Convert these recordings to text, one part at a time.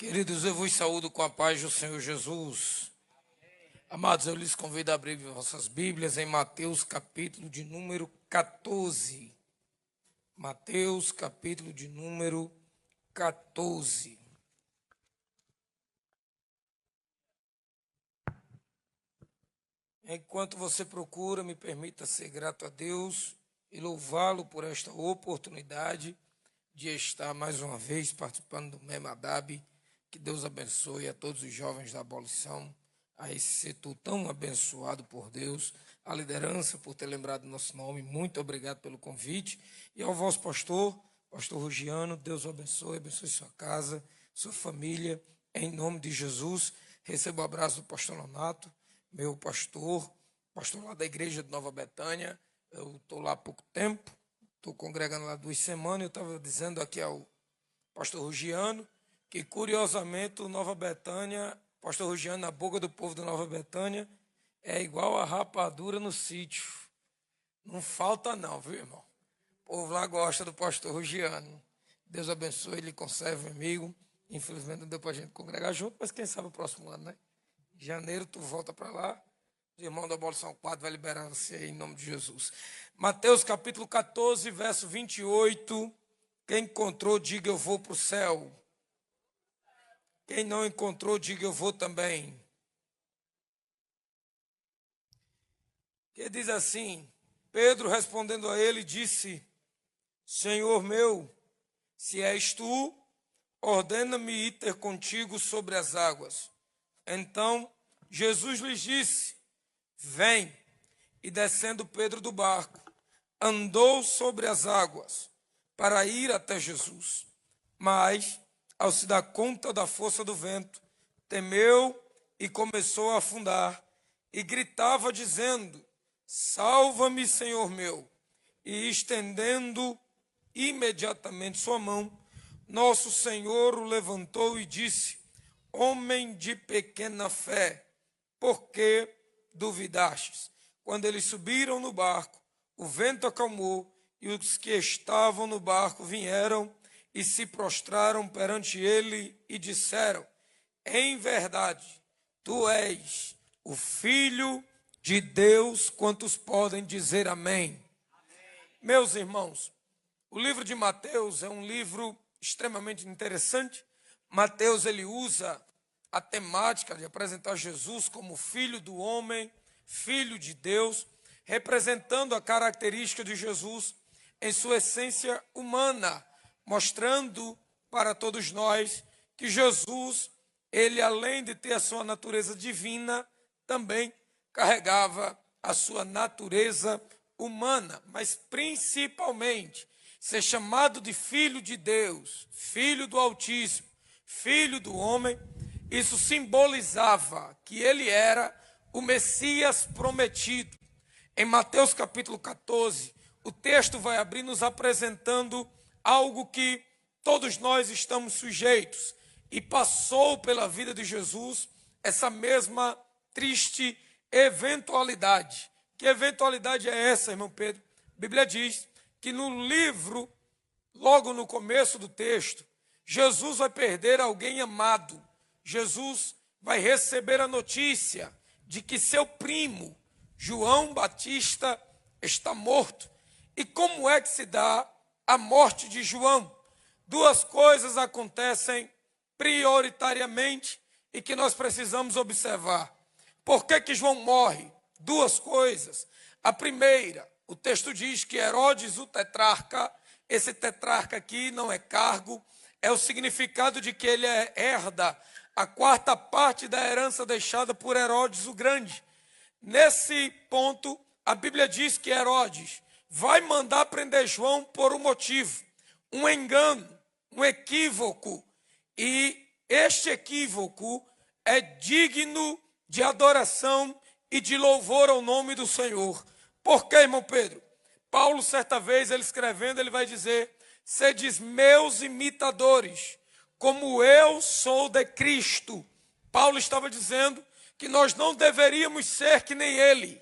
Queridos, eu vos saúdo com a paz do Senhor Jesus. Amados, eu lhes convido a abrir vossas Bíblias em Mateus, capítulo de número 14. Mateus, capítulo de número 14. Enquanto você procura, me permita ser grato a Deus e louvá-lo por esta oportunidade de estar mais uma vez participando do Memadab. Que Deus abençoe a todos os jovens da abolição, a esse setor tão abençoado por Deus, a liderança por ter lembrado nosso nome. Muito obrigado pelo convite. E ao vosso pastor Rugiano, Deus o abençoe sua casa, sua família, em nome de Jesus. Recebo o abraço do pastor Nonato, meu pastor lá da igreja de Nova Betânia. Eu estou lá há pouco tempo, estou congregando lá 2 semanas. Eu estava dizendo aqui ao pastor Rugiano que, curiosamente, o Nova Betânia, pastor Rugiano, na boca do povo do Nova Betânia, é igual a rapadura no sítio. Não falta não, viu, irmão? O povo lá gosta do pastor Rugiano. Deus abençoe, ele conserve, amigo. Infelizmente não deu para a gente congregar junto, mas quem sabe o próximo ano, né? Em janeiro tu volta para lá. O irmão da Abolição 4 vai liberar você aí, em nome de Jesus. Mateus capítulo 14, verso 28. Quem encontrou, diga eu vou para o céu. Quem não encontrou, diga eu vou também. Que diz assim: Pedro respondendo a ele disse: Senhor meu, se és tu, ordena-me ir ter contigo sobre as águas. Então Jesus lhes disse: Vem. E descendo Pedro do barco, andou sobre as águas para ir até Jesus. Mas, ao se dar conta da força do vento, temeu e começou a afundar, e gritava dizendo: Salva-me, Senhor meu. E estendendo imediatamente sua mão, nosso Senhor o levantou e disse: Homem de pequena fé, por que duvidastes? Quando eles subiram no barco, o vento acalmou, e os que estavam no barco vieram e se prostraram perante ele e disseram: Em verdade, tu és o Filho de Deus. Quantos podem dizer amém? Meus irmãos, o livro de Mateus é um livro extremamente interessante. Mateus, ele usa a temática de apresentar Jesus como Filho do homem, Filho de Deus, representando a característica de Jesus em sua essência humana, mostrando para todos nós que Jesus, ele além de ter a sua natureza divina, também carregava a sua natureza humana, mas principalmente ser chamado de Filho de Deus, Filho do Altíssimo, Filho do homem. Isso simbolizava que ele era o Messias prometido. Em Mateus capítulo 14, o texto vai abrir nos apresentando algo que todos nós estamos sujeitos, e passou pela vida de Jesus essa mesma triste eventualidade. Que eventualidade é essa, irmão Pedro? A Bíblia diz que no livro, logo no começo do texto, Jesus vai perder alguém amado. Jesus vai receber a notícia de que seu primo, João Batista, está morto. E como é que se dá a morte de João? 2 coisas acontecem prioritariamente e que nós precisamos observar. Por que João morre? 2 coisas. A primeira, o texto diz que Herodes, o tetrarca, esse tetrarca aqui não é cargo, é o significado de que ele herda a 4ª parte da herança deixada por Herodes o Grande. Nesse ponto, a Bíblia diz que Herodes vai mandar prender João por um motivo, um engano, um equívoco. E este equívoco é digno de adoração e de louvor ao nome do Senhor. Por quê, irmão Pedro? Paulo, certa vez, ele escrevendo, ele vai dizer: Sedes meus imitadores, como eu sou de Cristo. Paulo estava dizendo que nós não deveríamos ser que nem ele,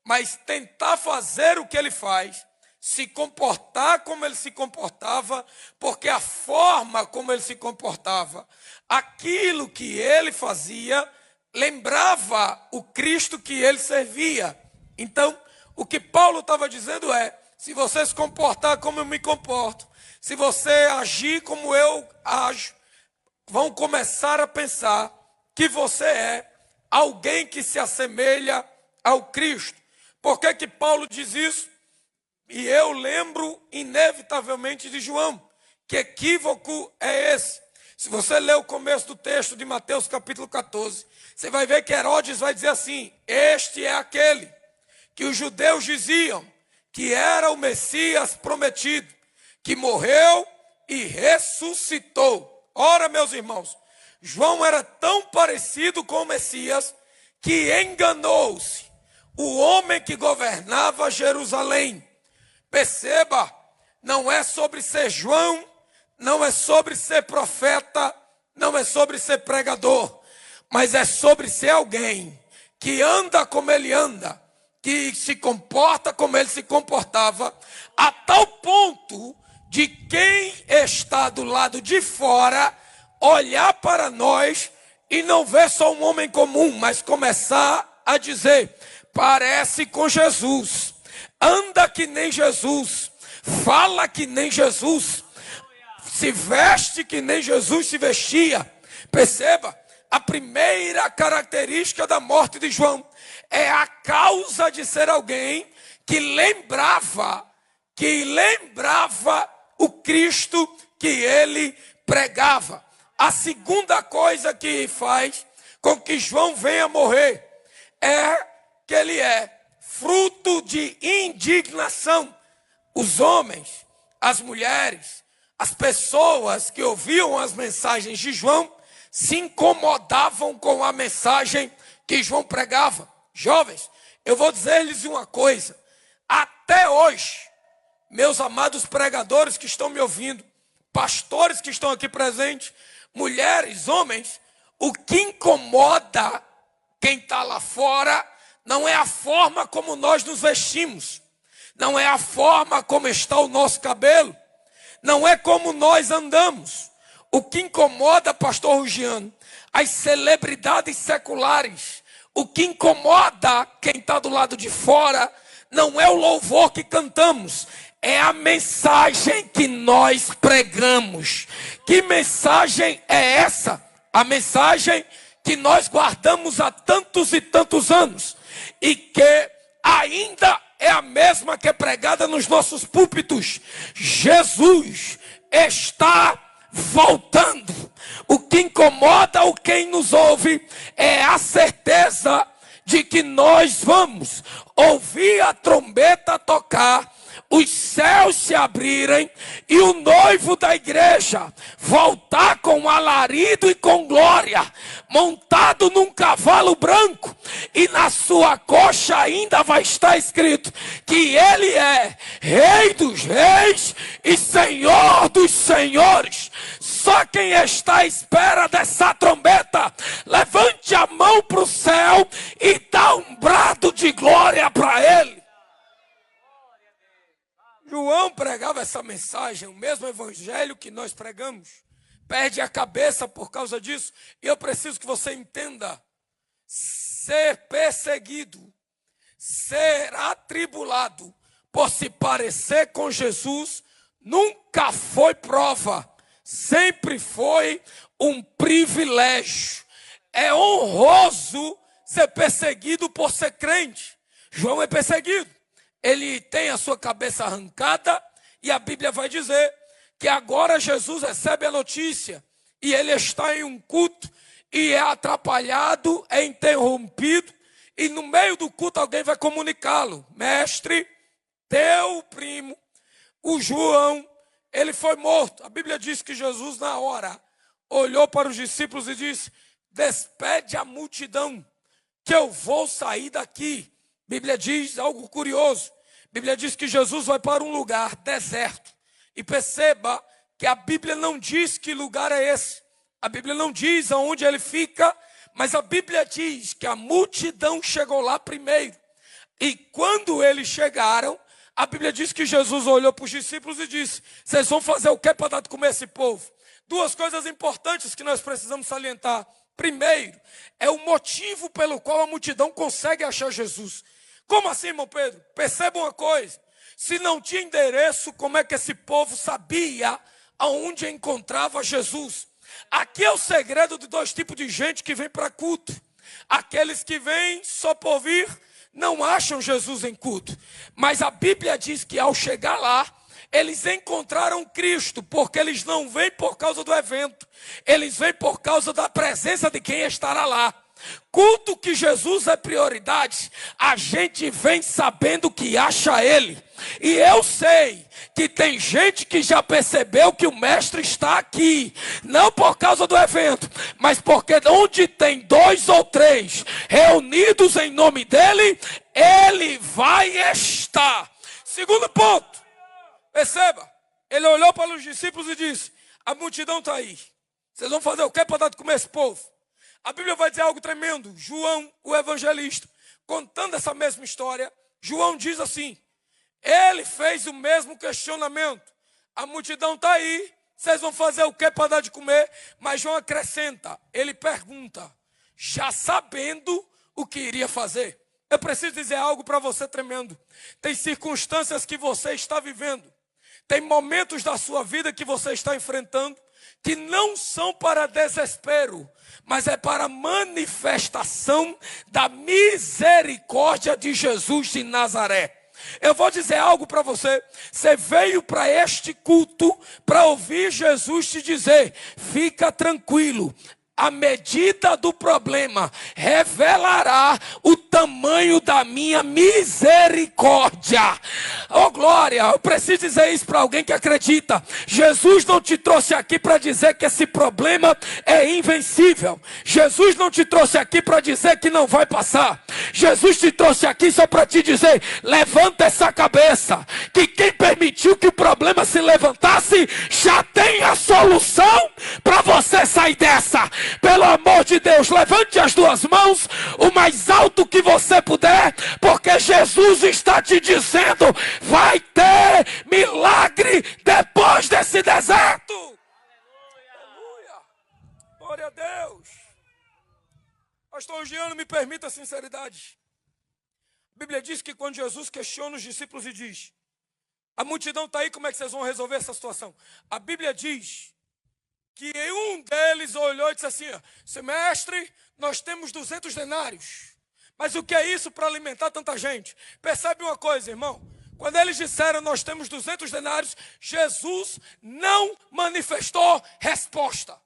mas tentar fazer o que ele faz, se comportar como ele se comportava, porque a forma como ele se comportava, aquilo que ele fazia, lembrava o Cristo que ele servia. Então, o que Paulo estava dizendo é: se você se comportar como eu me comporto, se você agir como eu ajo, vão começar a pensar que você é alguém que se assemelha ao Cristo. Por que que Paulo diz isso? E eu lembro inevitavelmente de João. Que equívoco é esse? Se você ler o começo do texto de Mateus capítulo 14, você vai ver que Herodes vai dizer assim: este é aquele que os judeus diziam que era o Messias prometido, que morreu e ressuscitou. Ora, meus irmãos, João era tão parecido com o Messias que enganou-se o homem que governava Jerusalém. Perceba, não é sobre ser João, não é sobre ser profeta, não é sobre ser pregador, mas é sobre ser alguém que anda como ele anda, que se comporta como ele se comportava, a tal ponto de quem está do lado de fora olhar para nós e não ver só um homem comum, mas começar a dizer: parece com Jesus, anda que nem Jesus, fala que nem Jesus, se veste que nem Jesus se vestia. Perceba, a primeira característica da morte de João é a causa de ser alguém que lembrava o Cristo que ele pregava. A segunda coisa que faz com que João venha morrer é que ele é fruto de indignação. Os homens, as mulheres, as pessoas que ouviam as mensagens de João se incomodavam com a mensagem que João pregava. Jovens, eu vou dizer-lhes uma coisa: até hoje, meus amados pregadores que estão me ouvindo, pastores que estão aqui presentes, mulheres, homens, o que incomoda quem está lá fora não é a forma como nós nos vestimos, não é a forma como está o nosso cabelo, não é como nós andamos. O que incomoda, pastor Rugiano, as celebridades seculares, o que incomoda quem está do lado de fora, não é o louvor que cantamos, é a mensagem que nós pregamos. Que mensagem é essa? A mensagem que nós guardamos há tantos e tantos anos e que ainda é a mesma que é pregada nos nossos púlpitos. Jesus está voltando. O que incomoda o quem nos ouve é a certeza de que nós vamos ouvir a trombeta tocar, os céus se abrirem e o noivo da igreja voltar com alarido e com glória, montado num cavalo branco, e na sua coxa ainda vai estar escrito que ele é Rei dos Reis e Senhor dos Senhores. Só quem está à espera dessa trombeta, levante a mão para o céu e dá um brado de glória para ele. João pregava essa mensagem, o mesmo evangelho que nós pregamos. Perde a cabeça por causa disso. E eu preciso que você entenda: ser perseguido, ser atribulado por se parecer com Jesus, nunca foi prova, sempre foi um privilégio. É honroso ser perseguido por ser crente. João é perseguido. Ele tem a sua cabeça arrancada e a Bíblia vai dizer que agora Jesus recebe a notícia e ele está em um culto e é atrapalhado, é interrompido, e no meio do culto alguém vai comunicá-lo: mestre, teu primo, o João, ele foi morto. A Bíblia diz que Jesus na hora olhou para os discípulos e disse: despede a multidão que eu vou sair daqui. Bíblia diz algo curioso. Bíblia diz que Jesus vai para um lugar deserto. E perceba que a Bíblia não diz que lugar é esse. A Bíblia não diz aonde ele fica, mas a Bíblia diz que a multidão chegou lá primeiro. E quando eles chegaram, A Bíblia diz que Jesus olhou para os discípulos e disse: vocês vão fazer o que para dar de comer a esse povo? Duas coisas importantes que nós precisamos salientar. Primeiro, é o motivo pelo qual a multidão consegue achar Jesus. Como assim, irmão Pedro? Perceba uma coisa. Se não tinha endereço, como é que esse povo sabia aonde encontrava Jesus? Aqui é o segredo de dois tipos de gente que vem para culto. Aqueles que vêm só por vir, não acham Jesus em culto. Mas a Bíblia diz que ao chegar lá, eles encontraram Cristo, porque eles não vêm por causa do evento. Eles vêm por causa da presença de quem estará lá. Culto que Jesus é prioridade, a gente vem sabendo que acha Ele. E eu sei que tem gente que já percebeu que o mestre está aqui, não por causa do evento, mas porque onde tem 2 ou 3 reunidos em nome dEle, Ele vai estar. Segundo ponto, perceba, Ele olhou para os discípulos e disse: a multidão está aí, vocês vão fazer o que para dar de comer esse povo? A Bíblia vai dizer algo tremendo. João, o evangelista, contando essa mesma história, João diz assim: ele fez o mesmo questionamento. A multidão está aí, vocês vão fazer o que para dar de comer? Mas João acrescenta, ele pergunta, já sabendo o que iria fazer. Eu preciso dizer algo para você tremendo. Tem circunstâncias que você está vivendo, tem momentos da sua vida que você está enfrentando, que não são para desespero, mas é para manifestação da misericórdia de Jesus de Nazaré. Eu vou dizer algo para você. Você veio para este culto para ouvir Jesus te dizer: fica tranquilo. A medida do problema revelará o tamanho da minha misericórdia. Oh glória, eu preciso dizer isso para alguém que acredita. Jesus não te trouxe aqui para dizer que esse problema é invencível. Jesus não te trouxe aqui para dizer que não vai passar. Jesus te trouxe aqui só para te dizer: levanta essa cabeça, que quem permitiu que o problema se levantasse já tem a solução para você sair dessa. Pelo amor de Deus, levante as duas mãos o mais alto que você puder, porque Jesus está te dizendo: vai ter milagre depois desse deserto. Aleluia! Glória a Deus. Pastor Giano, me permita a sinceridade. A Bíblia diz que quando Jesus questiona os discípulos e diz: a multidão está aí, como é que vocês vão resolver essa situação? A Bíblia diz que um deles olhou e disse assim: mestre, nós temos 200 denários. Mas o que é isso para alimentar tanta gente? Percebe uma coisa, irmão? Quando eles disseram nós temos 200 denários, Jesus não manifestou resposta.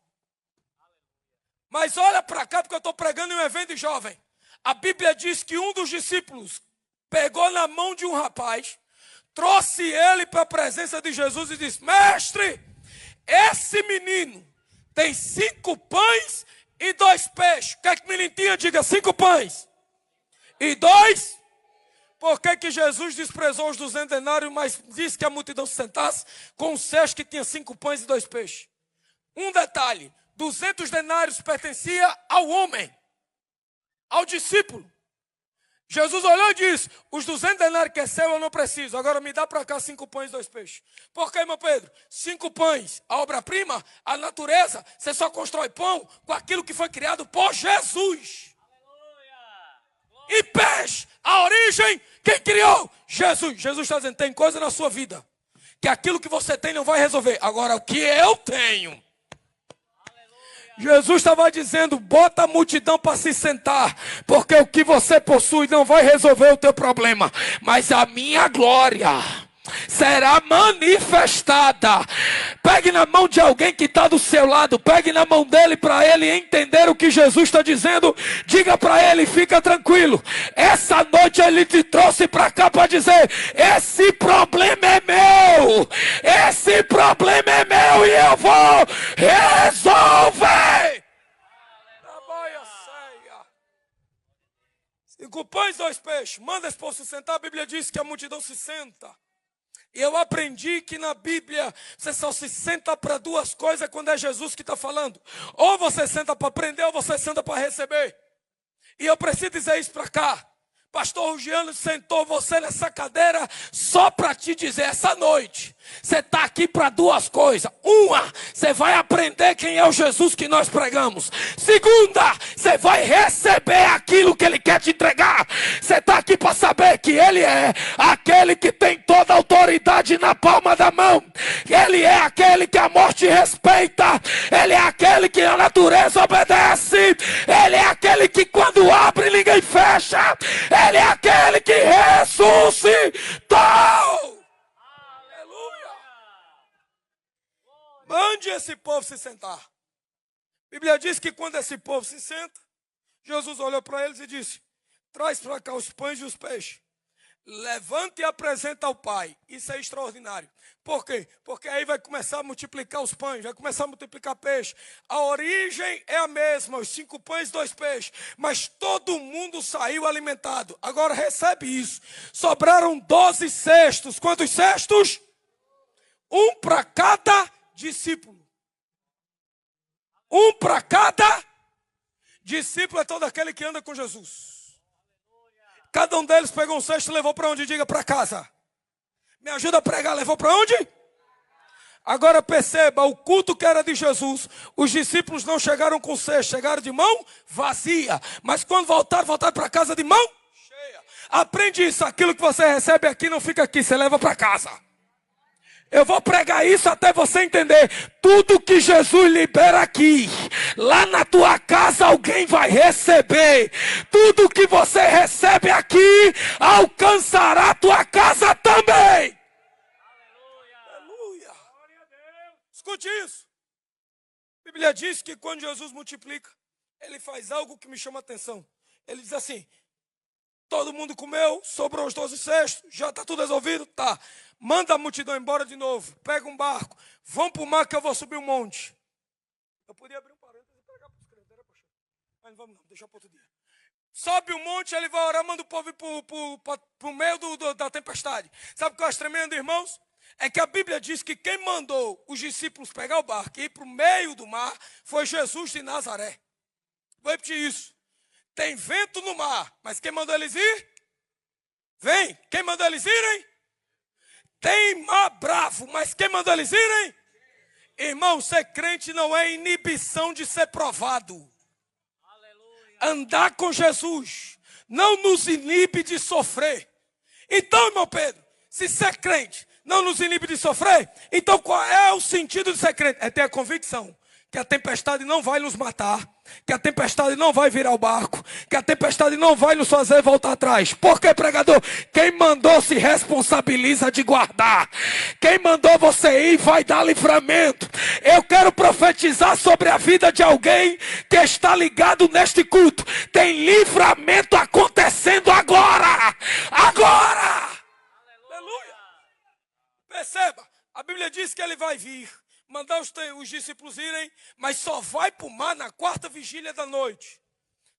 Mas olha para cá, porque eu estou pregando em um evento de jovem. A Bíblia diz que um dos discípulos pegou na mão de um rapaz, trouxe ele para a presença de Jesus e disse: mestre, esse menino tem 5 pães e 2 peixes. Quer que o menino tinha? Diga: 5 pães e 2. Por que Jesus desprezou os 200 denários, mas disse que a multidão se sentasse com um cesto que tinha 5 pães e 2 peixes? Um detalhe: 200 denários pertencia ao homem, ao discípulo. Jesus olhou e disse: os 200 denários que é seu eu não preciso, agora me dá para cá 5 pães e 2 peixes. Por que, irmão Pedro? 5 pães, a obra-prima, a natureza. Você só constrói pão com aquilo que foi criado por Jesus. Aleluia! E peixe, a origem, quem criou? Jesus. Jesus está dizendo: tem coisa na sua vida que aquilo que você tem não vai resolver. Agora, o que eu tenho... Jesus estava dizendo: bota a multidão para se sentar, porque o que você possui não vai resolver o teu problema, mas a minha glória será manifestada. Pegue na mão de alguém que está do seu lado, pegue na mão dele para ele entender o que Jesus está dizendo. Diga para ele: fica tranquilo, essa noite ele te trouxe para cá para dizer: esse problema é meu, esse problema é meu e eu vou resolver. 5 pães, 2 peixes. Manda esse povo se sentar. A Bíblia diz que a multidão se senta. E eu aprendi que na Bíblia você só se senta para 2 coisas quando é Jesus que está falando. Ou você senta para aprender, ou você senta para receber. E eu preciso dizer isso para cá, Pastor Rugiano sentou você nessa cadeira só para te dizer, essa noite, você está aqui para duas coisas. Uma, você vai aprender quem é o Jesus que nós pregamos. Segunda, você vai receber aquilo que Ele quer te entregar. Você está aqui para saber que Ele é aquele que tem toda a autoridade na palma da mão. Ele é aquele que a morte respeita. Ele é aquele que a natureza obedece. Ele é aquele que quando abre ninguém fecha. Ele é aquele que ressuscitou. Aleluia. Mande esse povo se sentar. A Bíblia diz que quando esse povo se senta, Jesus olhou para eles e disse: traz para cá os pães e os peixes. Levante e apresenta ao Pai. Isso é extraordinário. Por quê? Porque aí vai começar a multiplicar os pães, vai começar a multiplicar peixe. A origem é a mesma, os 5 pães e 2 peixes. Mas todo mundo saiu alimentado. Agora recebe isso. Sobraram 12 cestos. Quantos cestos? Um para cada discípulo. Um para cada discípulo é todo aquele que anda com Jesus. Cada um deles pegou um cesto e levou para onde? Diga, para casa. Me ajuda a pregar, levou para onde? Agora perceba, o culto que era de Jesus, os discípulos não chegaram com cesto, chegaram de mão vazia. Mas quando voltaram para casa de mão cheia. Aprende isso, aquilo que você recebe aqui não fica aqui, você leva para casa. Eu vou pregar isso até você entender. Tudo que Jesus libera aqui, lá na tua casa alguém vai receber. Tudo que você recebe aqui, alcançará a tua casa também. Aleluia. Escute isso. A Bíblia diz que quando Jesus multiplica, Ele faz algo que me chama a atenção. Ele diz assim: todo mundo comeu, sobrou os 12 cestos, já está tudo resolvido? Tá. Manda a multidão embora de novo, pega um barco, vão para o mar que eu vou subir um monte. Eu podia abrir um parênteses e pregar para os crentes, mas não vamos não, deixa para outro dia. Sobe o monte, ele vai orar, manda o povo ir para o meio da tempestade. Sabe o que eu acho tremendo, irmãos? É que a Bíblia diz que quem mandou os discípulos pegar o barco e ir para o meio do mar foi Jesus de Nazaré. Vou repetir isso. Tem vento no mar, mas quem mandou eles ir? Vem. Quem mandou eles irem? Tem mar bravo, mas quem mandou eles irem? Irmão, ser crente não é inibição de ser provado. Aleluia. Andar com Jesus não nos inibe de sofrer. Então, irmão Pedro, se ser crente não nos inibe de sofrer, então qual é o sentido de ser crente? É ter a convicção que a tempestade não vai nos matar, que a tempestade não vai virar o barco, que a tempestade não vai nos fazer voltar atrás. Por que, pregador? Quem mandou se responsabiliza de guardar. Quem mandou você ir vai dar livramento. Eu quero profetizar sobre a vida de alguém que está ligado neste culto. Tem livramento acontecendo agora. Agora! Aleluia! Perceba, a Bíblia diz que ele vai vir. Mandar os discípulos irem, mas só vai para o mar na 4ª vigília da noite.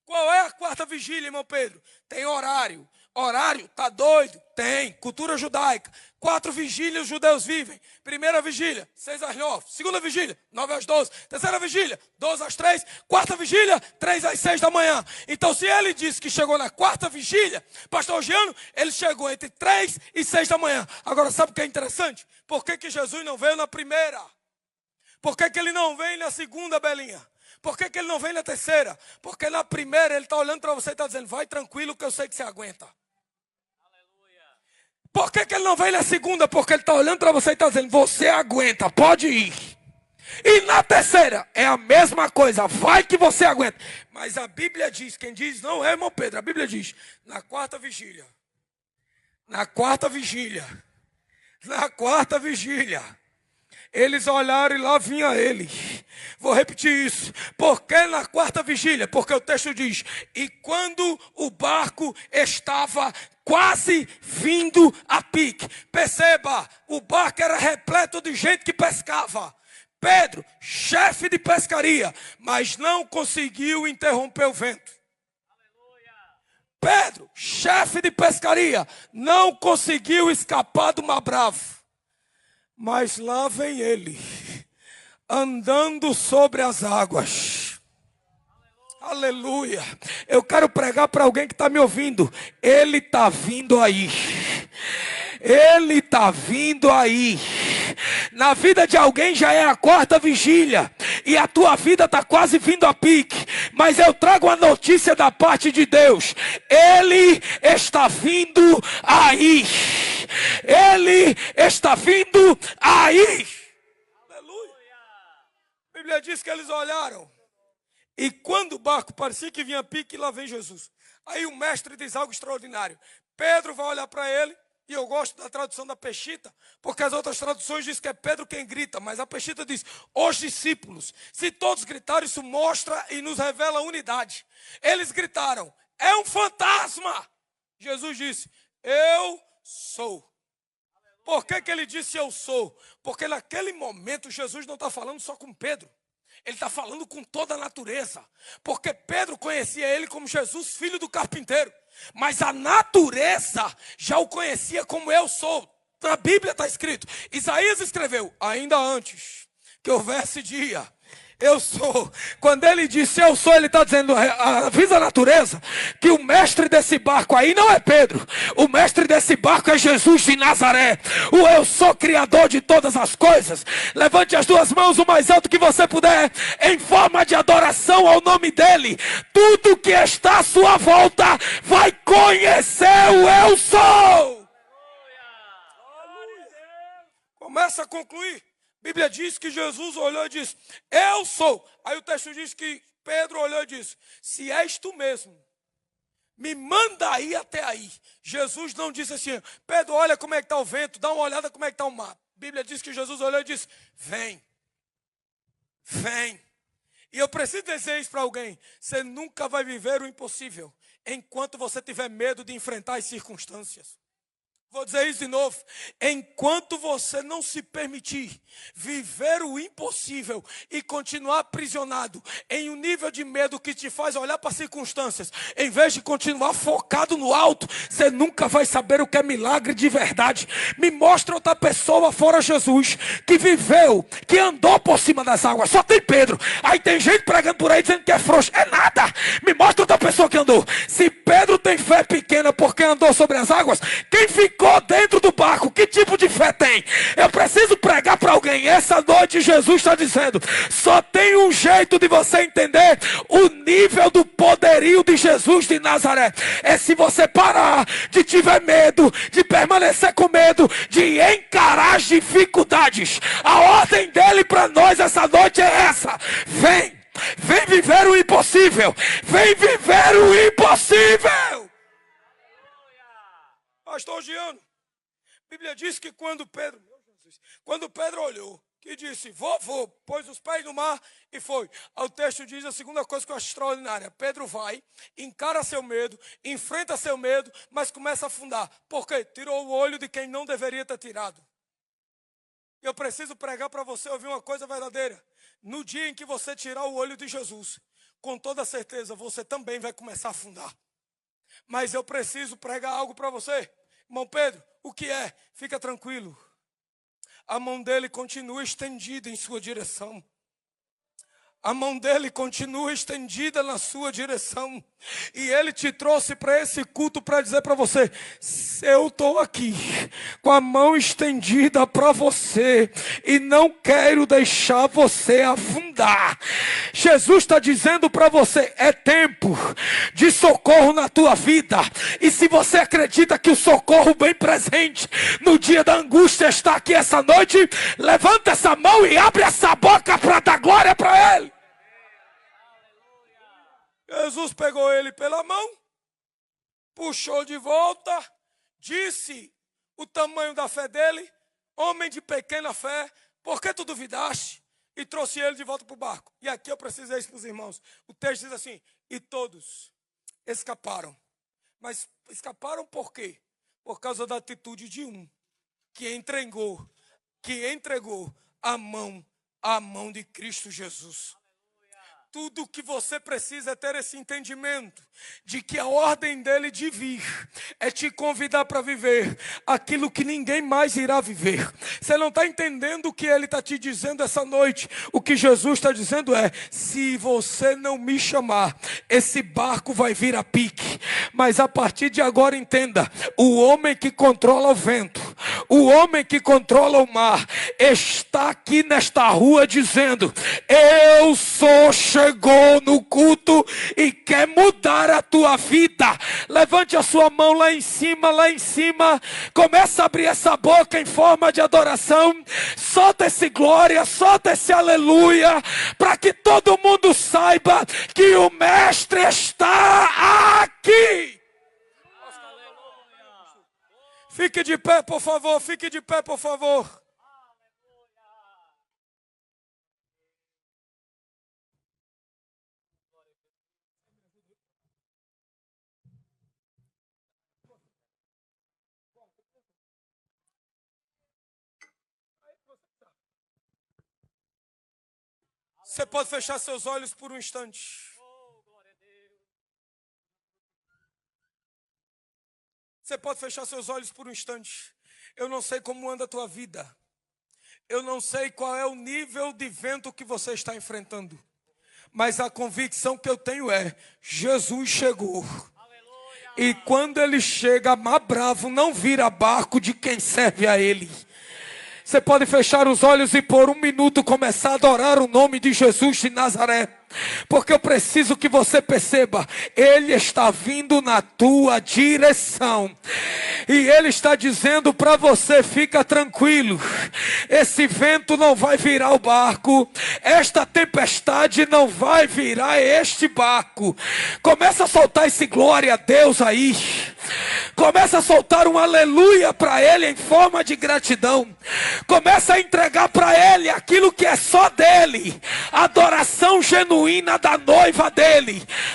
Qual é a 4ª vigília, irmão Pedro? Tem horário. Horário? Tá doido? Tem. Cultura judaica. 4 vigílias os judeus vivem. Primeira vigília, 6 às 9. Segunda vigília, 9 às 12. Terceira vigília, 12 às 3. Quarta vigília, 3 às 6 da manhã. Então, se ele disse que chegou na 4ª vigília, pastor Rugiano, ele chegou entre 3 e 6 da manhã. Agora, sabe o que é interessante? Por que Jesus não veio na primeira? Por que ele não vem na segunda, Belinha? Por que ele não vem na terceira? Porque na primeira ele está olhando para você e está dizendo: vai tranquilo que eu sei que você aguenta. Aleluia. Por que ele não vem na segunda? Porque ele está olhando para você e está dizendo: você aguenta, pode ir. E na terceira é a mesma coisa, vai que você aguenta. Mas a Bíblia diz, quem diz não é irmão Pedro, a Bíblia diz, na 4ª vigília. Na 4ª vigília. Na 4ª vigília. Eles olharam e lá vinha ele. Vou repetir isso. Por que na 4ª vigília? Porque o texto diz: e quando o barco estava quase vindo a pique. Perceba, o barco era repleto de gente que pescava. Pedro, chefe de pescaria, mas não conseguiu interromper o vento. Pedro, chefe de pescaria, não conseguiu escapar do mar bravo. Mas lá vem ele, andando sobre as águas. Aleluia. Eu quero pregar para alguém que está me ouvindo. Ele está vindo aí. Ele está vindo aí. Na vida de alguém já é a quarta vigília. E a tua vida está quase vindo a pique. Mas eu trago a notícia da parte de Deus. Ele está vindo aí. Ele está vindo aí. Aleluia. A Bíblia diz que eles olharam. E quando o barco parecia que vinha a pique, lá vem Jesus. Aí o mestre diz algo extraordinário. Pedro vai olhar para ele. E eu gosto da tradução da Peshitta, porque as outras traduções dizem que é Pedro quem grita, mas a Peshitta diz, os discípulos. Se todos gritaram, isso mostra e nos revela a unidade. Eles gritaram, é um fantasma. Jesus disse, eu sou. Por que ele disse eu sou? Porque naquele momento Jesus não está falando só com Pedro. Ele está falando com toda a natureza. Porque Pedro conhecia ele como Jesus, filho do carpinteiro. Mas a natureza já o conhecia como eu sou. Na Bíblia está escrito. Isaías escreveu, ainda antes que houvesse dia, eu sou. Quando ele disse eu sou, ele está dizendo, avisa a natureza, que o mestre desse barco aí não é Pedro. O mestre desse barco é Jesus de Nazaré. O eu sou criador de todas as coisas. Levante as duas mãos o mais alto que você puder, em forma de adoração ao nome dele. Tudo que está à sua volta vai conhecer o eu sou. Começa a concluir. A Bíblia diz que Jesus olhou e disse, eu sou. Aí o texto diz que Pedro olhou e disse, se és tu mesmo, me manda aí até aí. Jesus não disse assim, Pedro, olha como é que está o vento, dá uma olhada como é que está o mar. A Bíblia diz que Jesus olhou e disse, vem, vem. E eu preciso dizer isso para alguém, você nunca vai viver o impossível, enquanto você tiver medo de enfrentar as circunstâncias. Vou dizer isso de novo. Enquanto você não se permitir viver o impossível e continuar aprisionado em um nível de medo que te faz olhar para as circunstâncias, em vez de continuar focado no alto, você nunca vai saber o que é milagre de verdade. Me mostra outra pessoa fora Jesus que viveu, que andou por cima das águas. Só tem Pedro. Aí tem gente pregando por aí dizendo que é frouxo. É nada. Me mostra outra pessoa que andou. Se Pedro tem fé pequena porque andou sobre as águas, quem ficou dentro do barco, que tipo de fé tem? Eu preciso pregar para alguém. Essa noite Jesus está dizendo, só tem um jeito de você entender o nível do poderio de Jesus de Nazaré. É se você parar de tiver medo, de permanecer com medo, de encarar as dificuldades. A ordem dele para nós essa noite é essa. Vem viver o impossível. Vem viver o impossível. Pastor Giano, a Bíblia diz que quando Pedro olhou, que disse, vou, pôs os pés no mar e foi. O texto diz a segunda coisa que eu acho extraordinária. Pedro vai, encara seu medo, enfrenta seu medo, mas começa a afundar. Por quê? Tirou o olho de quem não deveria ter tirado. Eu preciso pregar para você ouvir uma coisa verdadeira. No dia em que você tirar o olho de Jesus, com toda certeza você também vai começar a afundar. Mas eu preciso pregar algo para você. Irmão Pedro, o que é? Fica tranquilo. A mão dele continua estendida em sua direção. A mão dele continua estendida na sua direção. E ele te trouxe para esse culto para dizer para você, eu estou aqui com a mão estendida para você e não quero deixar você afundar. Jesus está dizendo para você, é tempo de socorro na tua vida. E se você acredita que o socorro bem presente no dia da angústia está aqui essa noite, levanta essa mão e abre essa boca para dar glória para ele. Jesus pegou ele pela mão, puxou de volta, disse o tamanho da fé dele, homem de pequena fé, por que tu duvidaste? E trouxe ele de volta para o barco. E aqui eu preciso dizer isso para os irmãos. O texto diz assim, e todos escaparam. Mas escaparam por quê? Por causa da atitude de um, que entregou a mão de Cristo Jesus. Tudo o que você precisa é ter esse entendimento de que a ordem dele de vir é te convidar para viver aquilo que ninguém mais irá viver. Você não está entendendo o que ele está te dizendo essa noite. O que Jesus está dizendo é: se você não me chamar, esse barco vai vir a pique. Mas a partir de agora entenda, o homem que controla o vento, o homem que controla o mar, está aqui nesta rua dizendo: eu sou, chegou no culto e quer mudar a tua vida. Levante a sua mão lá em cima, lá em cima. Começa a abrir essa boca em forma de adoração. Solta esse glória, solta esse aleluia, para que todo mundo saiba que o Mestre está aqui. Fique de pé, por favor, fique de pé, por favor. Você pode fechar seus olhos por um instante. Você pode fechar seus olhos por um instante. Eu não sei como anda a tua vida. Eu não sei qual é o nível de vento que você está enfrentando. Mas a convicção que eu tenho é: Jesus chegou. E quando ele chega, mar bravo não vira barco de quem serve a ele. Você pode fechar os olhos e por um minuto começar a adorar o nome de Jesus de Nazaré. Porque eu preciso que você perceba, ele está vindo na tua direção. E ele está dizendo para você: fica tranquilo. Esse vento não vai virar o barco. Esta tempestade não vai virar este barco. Começa a soltar esse glória a Deus aí. Começa a soltar um aleluia para ele em forma de gratidão. Começa a entregar para ele aquilo que é só dele. Adoração genuína da noiva dele.